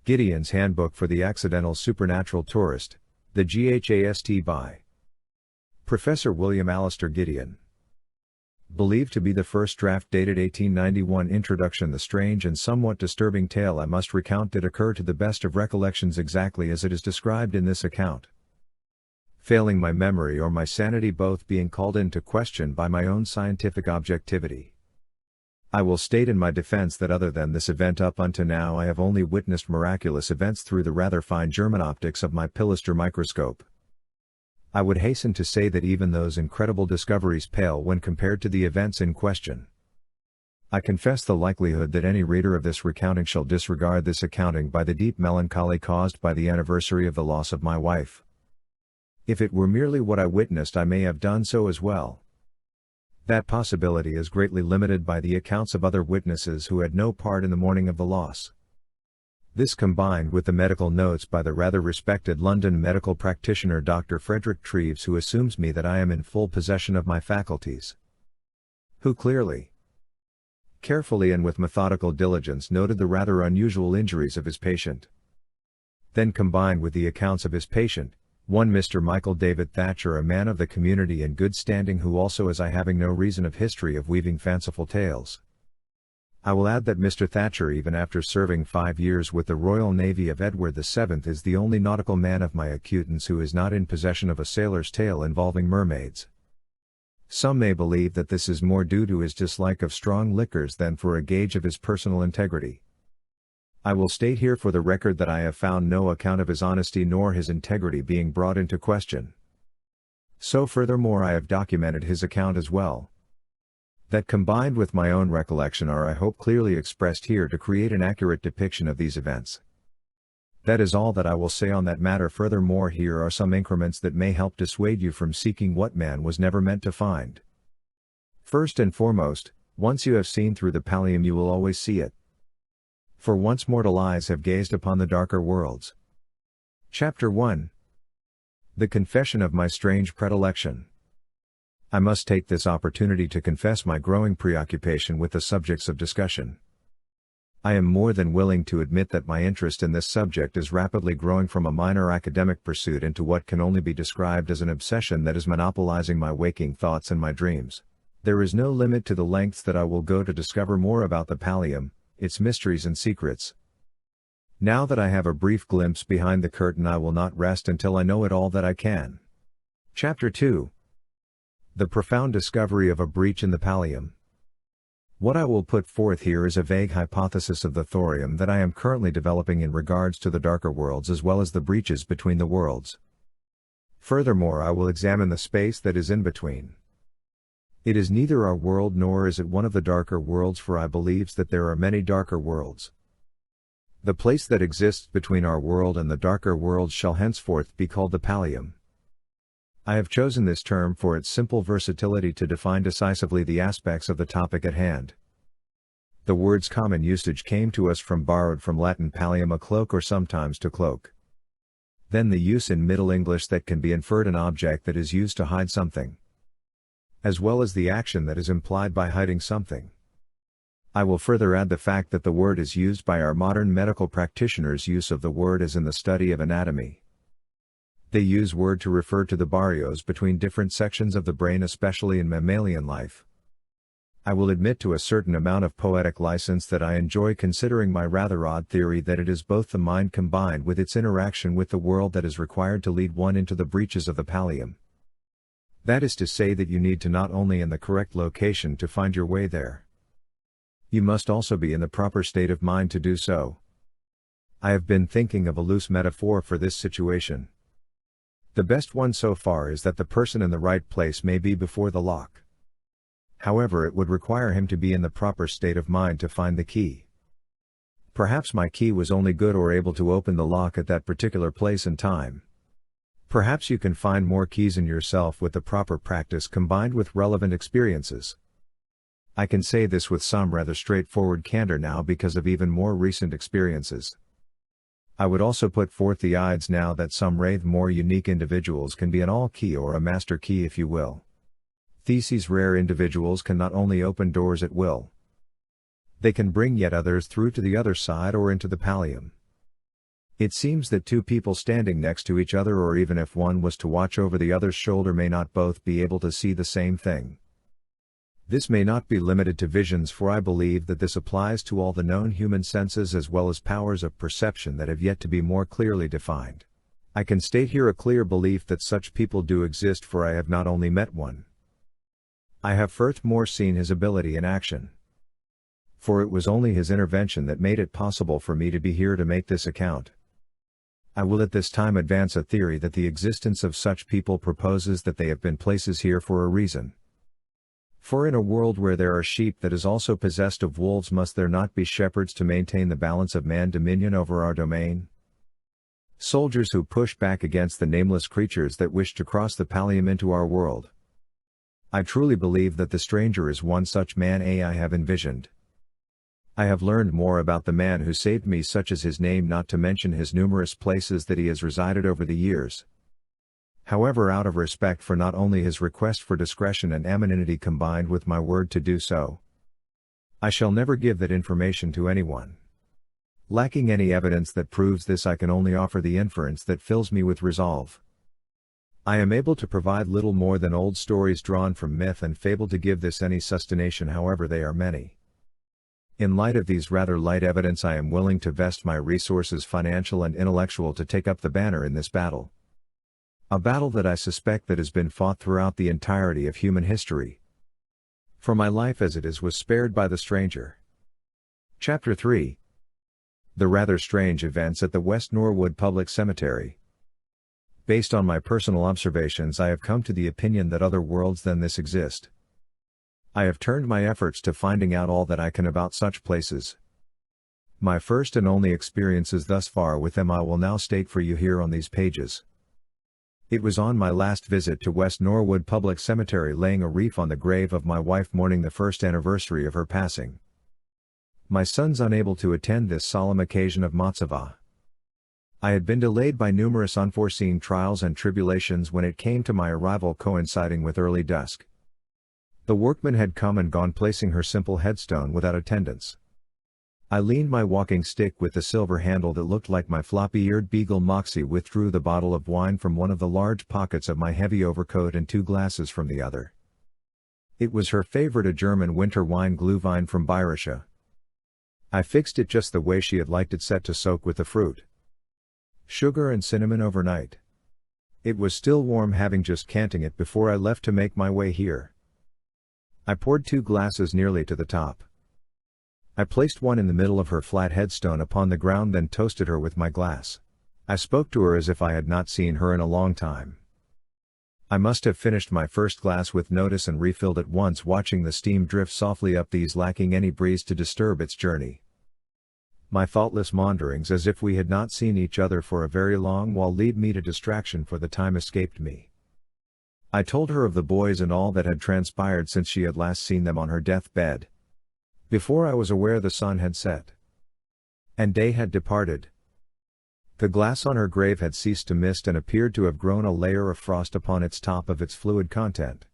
Gideon's Handbook for the Accidental Supernatural Tourist, the G.H.A.S.T. by Professor William Alistair Gideon. Believed to be the first draft dated 1891 introduction. The strange and somewhat disturbing tale I must recount did occur to the best of recollections exactly as it is described in this account. Failing my memory or my sanity both being called into question by my own scientific objectivity. I will state in my defense that other than this event up unto now I have only witnessed miraculous events through the rather fine German optics of my Pillischer Microscope. I would hasten to say that even those incredible discoveries pale when compared to the events in question. I confess the likelihood that any reader of this recounting shall disregard this accounting by the deep melancholy caused by the anniversary of the loss of my wife. If it were merely what I witnessed, I may have done so as well. That possibility is greatly limited by the accounts of other witnesses who had no part in the mourning of the loss. This combined with the medical notes by the rather respected London medical practitioner Dr. Frederick Treves, who assumes me that I am in full possession of my faculties. Who clearly, carefully and with methodical diligence noted the rather unusual injuries of his patient. Then combined with the accounts of his patient, one Mr. Michael David Thatcher, a man of the community in good standing, who also as I having no reason of history of weaving fanciful tales. I will add that Mr. Thatcher, even after serving 5 years with the Royal Navy of Edward VII, is the only nautical man of my acutance who is not in possession of a sailor's tale involving mermaids. Some may believe that this is more due to his dislike of strong liquors than for a gauge of his personal integrity. I will state here for the record that I have found no account of his honesty nor his integrity being brought into question. So furthermore I have documented his account as well. That combined with my own recollection are, I hope, clearly expressed here to create an accurate depiction of these events. That is all that I will say on that matter. Furthermore, here are some increments that may help dissuade you from seeking what man was never meant to find. First and foremost, once you have seen through the pallium you will always see it. For once mortal eyes have gazed upon the darker worlds. Chapter 1. The Confession of My Strange Predilection. I must take this opportunity to confess my growing preoccupation with the subjects of discussion. I am more than willing to admit that my interest in this subject is rapidly growing from a minor academic pursuit into what can only be described as an obsession that is monopolizing my waking thoughts and my dreams. There is no limit to the lengths that I will go to discover more about the pallium, its mysteries and secrets. Now that I have a brief glimpse behind the curtain, I will not rest until I know it all that I can. Chapter 2. The profound discovery of a breach in the pallium. What I will put forth here is a vague hypothesis of the thorium that I am currently developing in regards to the darker worlds as well as the breaches between the worlds. Furthermore, I will examine the space that is in between. It is neither our world nor is it one of the darker worlds, for I believes that there are many darker worlds. The place that exists between our world and the darker worlds shall henceforth be called the pallium. I have chosen this term for its simple versatility to define decisively the aspects of the topic at hand. The word's common usage came to us from borrowed from Latin pallium, a cloak, or sometimes to cloak. Then the use in Middle English that can be inferred an object that is used to hide something, as well as the action that is implied by hiding something. I will further add the fact that the word is used by our modern medical practitioners' use of the word as in the study of anatomy. They use word to refer to the barrios between different sections of the brain, especially in mammalian life. I will admit to a certain amount of poetic license that I enjoy considering my rather odd theory that it is both the mind combined with its interaction with the world that is required to lead one into the breaches of the pallium. That is to say that you need to not only in the correct location to find your way there. You must also be in the proper state of mind to do so. I have been thinking of a loose metaphor for this situation. The best one so far is that the person in the right place may be before the lock. However, it would require him to be in the proper state of mind to find the key. Perhaps my key was only good or able to open the lock at that particular place and time. Perhaps you can find more keys in yourself with the proper practice combined with relevant experiences. I can say this with some rather straightforward candor now because of even more recent experiences. I would also put forth the odds now that some rather more unique individuals can be an all-key or a master key if you will. These rare individuals can not only open doors at will, they can bring yet others through to the other side or into the pallium. It seems that two people standing next to each other, or even if one was to watch over the other's shoulder, may not both be able to see the same thing. This may not be limited to visions, for I believe that this applies to all the known human senses as well as powers of perception that have yet to be more clearly defined. I can state here a clear belief that such people do exist, for I have not only met one, I have furthermore seen his ability in action. For it was only his intervention that made it possible for me to be here to make this account. I will at this time advance a theory that the existence of such people proposes that they have been places here for a reason. For in a world where there are sheep that is also possessed of wolves, must there not be shepherds to maintain the balance of man dominion over our domain? Soldiers who push back against the nameless creatures that wish to cross the pallium into our world. I truly believe that the stranger is one such man I have envisioned. I have learned more about the man who saved me, such as his name, not to mention his numerous places that he has resided over the years. However, out of respect for not only his request for discretion and anonymity combined with my word to do so, I shall never give that information to anyone. Lacking any evidence that proves this, I can only offer the inference that fills me with resolve. I am able to provide little more than old stories drawn from myth and fable to give this any sustentation, however they are many. In light of these rather light evidence, I am willing to vest my resources, financial and intellectual, to take up the banner in this battle. A battle that I suspect that has been fought throughout the entirety of human history. For my life as it is was spared by the stranger. Chapter 3. The rather strange events at the West Norwood Public Cemetery. Based on my personal observations, I have come to the opinion that other worlds than this exist. I have turned my efforts to finding out all that I can about such places. My first and only experiences thus far with them I will now state for you here on these pages. It was on my last visit to West Norwood Public Cemetery, laying a wreath on the grave of my wife, mourning the first anniversary of her passing. My sons unable to attend this solemn occasion of Matzava. I had been delayed by numerous unforeseen trials and tribulations when it came to my arrival, coinciding with early dusk. The workmen had come and gone, placing her simple headstone without attendance. I leaned my walking stick with the silver handle that looked like my floppy-eared beagle Moxie, withdrew the bottle of wine from one of the large pockets of my heavy overcoat and 2 glasses from the other. It was her favorite, a German winter wine, Glühwein from Bayerische. I fixed it just the way she had liked it, set to soak with the fruit, sugar and cinnamon overnight. It was still warm, having just canting it before I left to make my way here. I poured 2 glasses nearly to the top. I placed one in the middle of her flat headstone upon the ground, then toasted her with my glass. I spoke to her as if I had not seen her in a long time. I must have finished my first glass with notice and refilled at once, watching the steam drift softly up these, lacking any breeze to disturb its journey. My thoughtless maunderings, as if we had not seen each other for a very long while, lead me to distraction, for the time escaped me. I told her of the boys and all that had transpired since she had last seen them on her deathbed. Before I was aware, the sun had set, and day had departed. The glass on her grave had ceased to mist and appeared to have grown a layer of frost upon its top of its fluid content.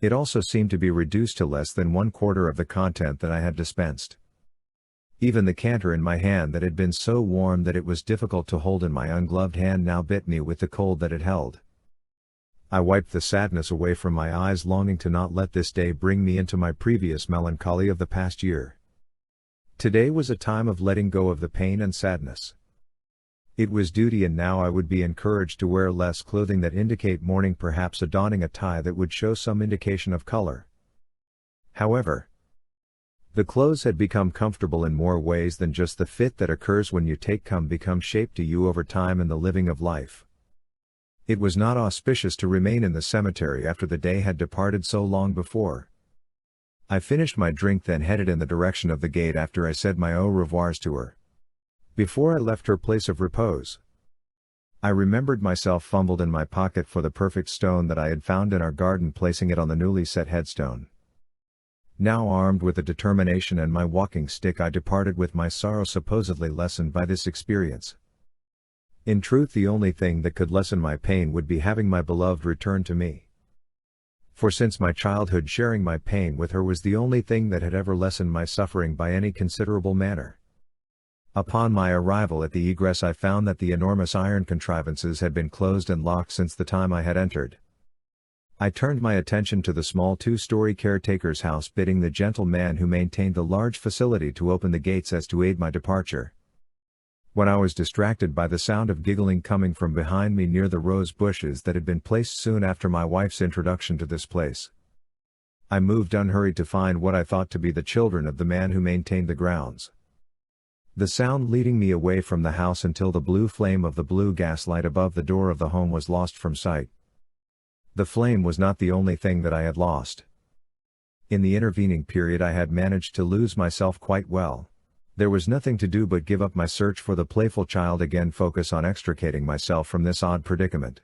It also seemed to be reduced to less than 1/4 of the content that I had dispensed. Even the canter in my hand that had been so warm that it was difficult to hold in my ungloved hand now bit me with the cold that it held. I wiped the sadness away from my eyes, longing to not let this day bring me into my previous melancholy of the past year. Today was a time of letting go of the pain and sadness. It was duty, and now I would be encouraged to wear less clothing that indicate mourning, perhaps donning a tie that would show some indication of color. However, the clothes had become comfortable in more ways than just the fit that occurs when you become shaped to you over time in the living of life. It was not auspicious to remain in the cemetery after the day had departed so long before. I finished my drink, then headed in the direction of the gate after I said my au revoirs to her. Before I left her place of repose, I remembered myself, fumbled in my pocket for the perfect stone that I had found in our garden, placing it on the newly set headstone. Now armed with a determination and my walking stick, I departed with my sorrow supposedly lessened by this experience. In truth, the only thing that could lessen my pain would be having my beloved return to me. For since my childhood, sharing my pain with her was the only thing that had ever lessened my suffering by any considerable manner. Upon my arrival at the egress, I found that the enormous iron contrivances had been closed and locked since the time I had entered. I turned my attention to the small 2-story caretaker's house, bidding the gentle man who maintained the large facility to open the gates as to aid my departure. When I was distracted by the sound of giggling coming from behind me near the rose bushes that had been placed soon after my wife's introduction to this place, I moved unhurried to find what I thought to be the children of the man who maintained the grounds. The sound leading me away from the house until the blue flame of the blue gas light above the door of the home was lost from sight. The flame was not the only thing that I had lost. In the intervening period I had managed to lose myself quite well. There was nothing to do but give up my search for the playful child, again focus on extricating myself from this odd predicament.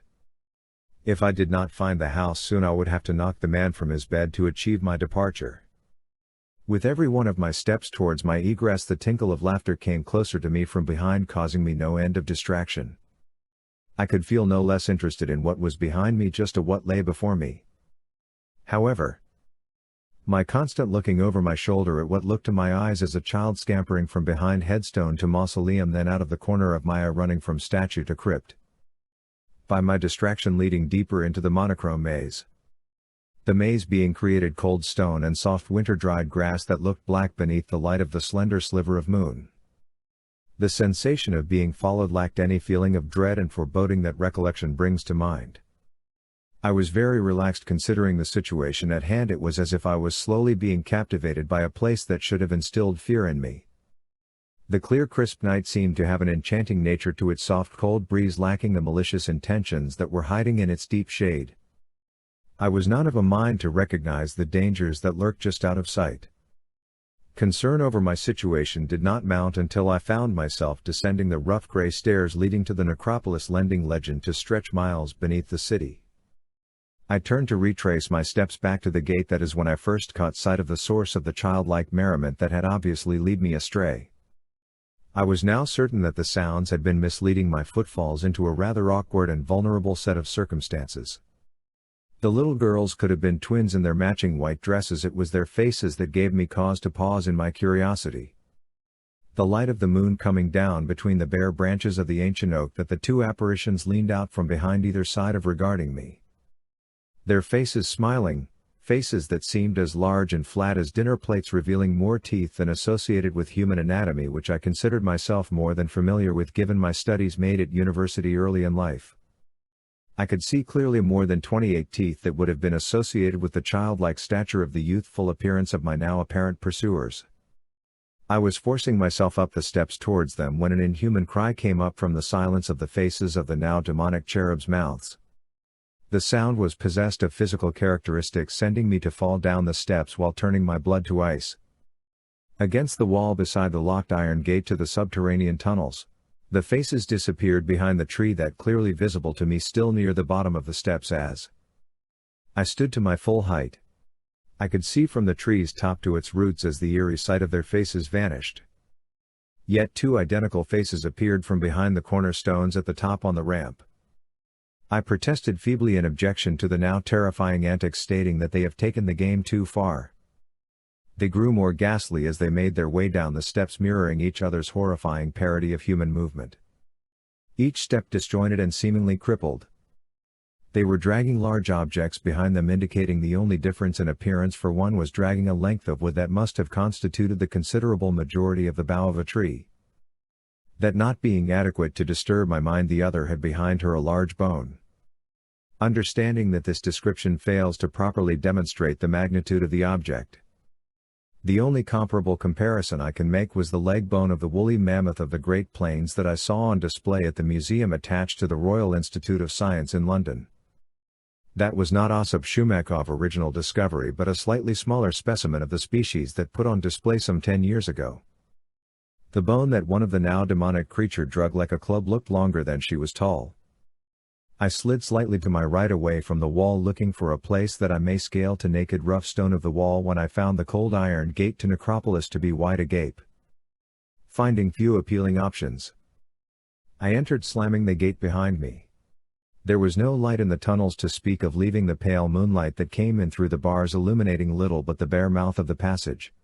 If I did not find the house soon, I would have to knock the man from his bed to achieve my departure. With every one of my steps towards my egress, the tinkle of laughter came closer to me from behind, causing me no end of distraction. I could feel no less interested in what was behind me, just to what lay before me. However, my constant looking over my shoulder at what looked to my eyes as a child scampering from behind headstone to mausoleum, then out of the corner of my eye running from statue to crypt, by my distraction leading deeper into the monochrome maze. The maze being created cold stone and soft winter-dried grass that looked black beneath the light of the slender sliver of moon. The sensation of being followed lacked any feeling of dread and foreboding that recollection brings to mind. I was very relaxed considering the situation at hand. It was as if I was slowly being captivated by a place that should have instilled fear in me. The clear crisp night seemed to have an enchanting nature to its soft cold breeze, lacking the malicious intentions that were hiding in its deep shade. I was not of a mind to recognize the dangers that lurked just out of sight. Concern over my situation did not mount until I found myself descending the rough gray stairs leading to the necropolis, lending legend to stretch miles beneath the city. I turned to retrace my steps back to the gate. That is when I first caught sight of the source of the childlike merriment that had obviously led me astray. I was now certain that the sounds had been misleading my footfalls into a rather awkward and vulnerable set of circumstances. The little girls could have been twins in their matching white dresses. It was their faces that gave me cause to pause in my curiosity. The light of the moon coming down between the bare branches of the ancient oak that the two apparitions leaned out from behind either side of, regarding me. Their faces smiling, faces that seemed as large and flat as dinner plates, revealing more teeth than associated with human anatomy, which I considered myself more than familiar with given my studies made at university early in life. I could see clearly more than 28 teeth that would have been associated with the childlike stature of the youthful appearance of my now apparent pursuers. I was forcing myself up the steps towards them when an inhuman cry came up from the silence of the faces of the now demonic cherubs' mouths. The sound was possessed of physical characteristics, sending me to fall down the steps while turning my blood to ice. Against the wall beside the locked iron gate to the subterranean tunnels, the faces disappeared behind the tree that clearly visible to me still near the bottom of the steps as I stood to my full height. I could see from the tree's top to its roots as the eerie sight of their faces vanished. Yet two identical faces appeared from behind the cornerstones at the top on the ramp. I protested feebly in objection to the now terrifying antics, stating that they have taken the game too far. They grew more ghastly as they made their way down the steps, mirroring each other's horrifying parody of human movement. Each step disjointed and seemingly crippled. They were dragging large objects behind them, indicating the only difference in appearance, for one was dragging a length of wood that must have constituted the considerable majority of the bough of a tree. That not being adequate to disturb my mind, the other had behind her a large bone. Understanding that this description fails to properly demonstrate the magnitude of the object, the only comparable comparison I can make was the leg bone of the woolly mammoth of the Great Plains that I saw on display at the museum attached to the Royal Institute of Science in London. That was not Ossip Shumakov's original discovery, but a slightly smaller specimen of the species that put on display some 10 years ago. The bone that one of the now demonic creature drug like a club looked longer than she was tall. I slid slightly to my right away from the wall looking for a place that I may scale to naked rough stone of the wall when I found the cold iron gate to Necropolis to be wide agape. Finding few appealing options, I entered slamming the gate behind me. There was no light in the tunnels to speak of, leaving the pale moonlight that came in through the bars illuminating little but the bare mouth of the passage.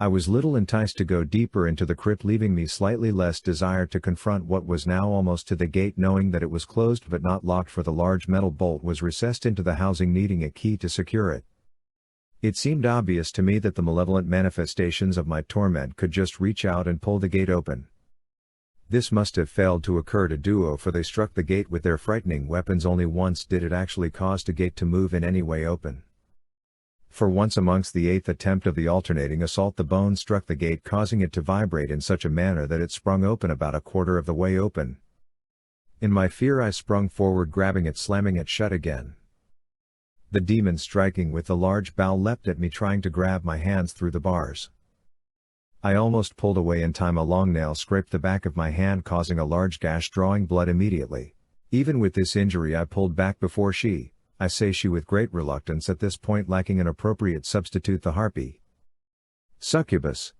I was little enticed to go deeper into the crypt, leaving me slightly less desire to confront what was now almost to the gate, knowing that it was closed but not locked, for the large metal bolt was recessed into the housing, needing a key to secure it. It seemed obvious to me that the malevolent manifestations of my torment could just reach out and pull the gate open. This must have failed to occur to Duo, for they struck the gate with their frightening weapons. Only once did it actually cause the gate to move in any way open. For once amongst the 8th attempt of the alternating assault, the bone struck the gate, causing it to vibrate in such a manner that it sprung open about a quarter of the way open. In my fear I sprung forward, grabbing it, slamming it shut again. The demon, striking with the large bow, leapt at me, trying to grab my hands through the bars. I almost pulled away in time. A long nail scraped the back of my hand, causing a large gash, drawing blood immediately. Even with this injury I pulled back before she, I say she with great reluctance at this point, lacking an appropriate substitute, the harpy. Succubus.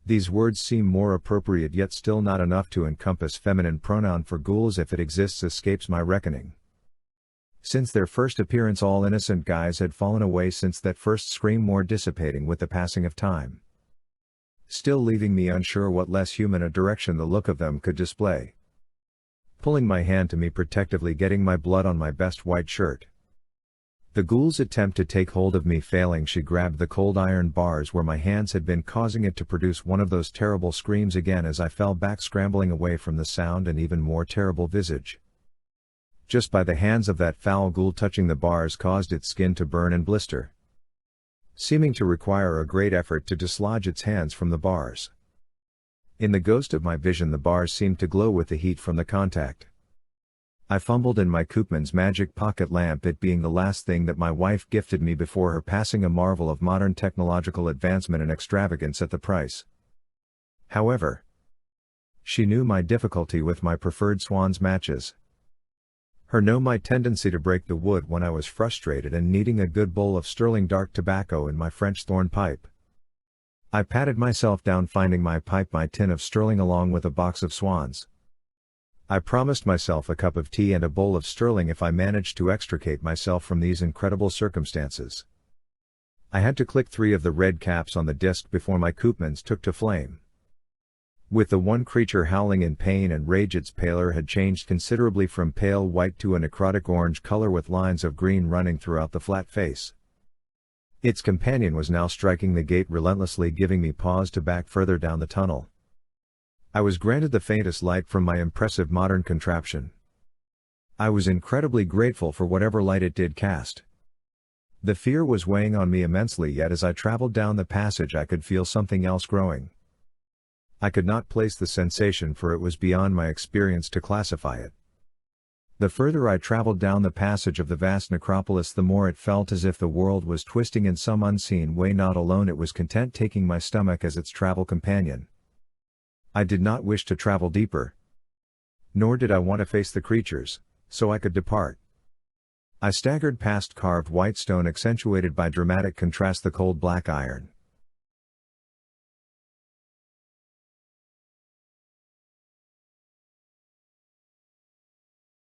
These words seem more appropriate, yet still not enough to encompass feminine pronoun for ghouls, if it exists, escapes my reckoning. Since their first appearance all innocent guys had fallen away since that first scream, more dissipating with the passing of time, still leaving me unsure what less human a direction the look of them could display. Pulling my hand to me protectively, getting my blood on my best white shirt. The ghoul's attempt to take hold of me failing, she grabbed the cold iron bars where my hands had been, causing it to produce one of those terrible screams again as I fell back, scrambling away from the sound and even more terrible visage. Just by the hands of that foul ghoul touching the bars caused its skin to burn and blister, seeming to require a great effort to dislodge its hands from the bars. In the ghost of my vision the bars seemed to glow with the heat from the contact. I fumbled in my Koopman's magic pocket lamp, it being the last thing that my wife gifted me before her passing, a marvel of modern technological advancement and extravagance at the price. However, she knew my difficulty with my preferred Swan's matches. Her know my tendency to break the wood when I was frustrated and needing a good bowl of sterling dark tobacco in my French thorn pipe. I patted myself down, finding my pipe, my tin of sterling along with a box of Swans. I promised myself a cup of tea and a bowl of sterling if I managed to extricate myself from these incredible circumstances. I had to click 3 of the red caps on the disc before my Koopmans took to flame. With the one creature howling in pain and rage, its pallor had changed considerably from pale white to a necrotic orange color with lines of green running throughout the flat face. Its companion was now striking the gate relentlessly, giving me pause to back further down the tunnel. I was granted the faintest light from my impressive modern contraption. I was incredibly grateful for whatever light it did cast. The fear was weighing on me immensely, yet as I traveled down the passage I could feel something else growing. I could not place the sensation, for it was beyond my experience to classify it. The further I traveled down the passage of the vast necropolis, the more it felt as if the world was twisting in some unseen way. Not alone, it was content taking my stomach as its travel companion. I did not wish to travel deeper. Nor did I want to face the creatures, so I could depart. I staggered past carved white stone accentuated by dramatic contrast, the cold black iron.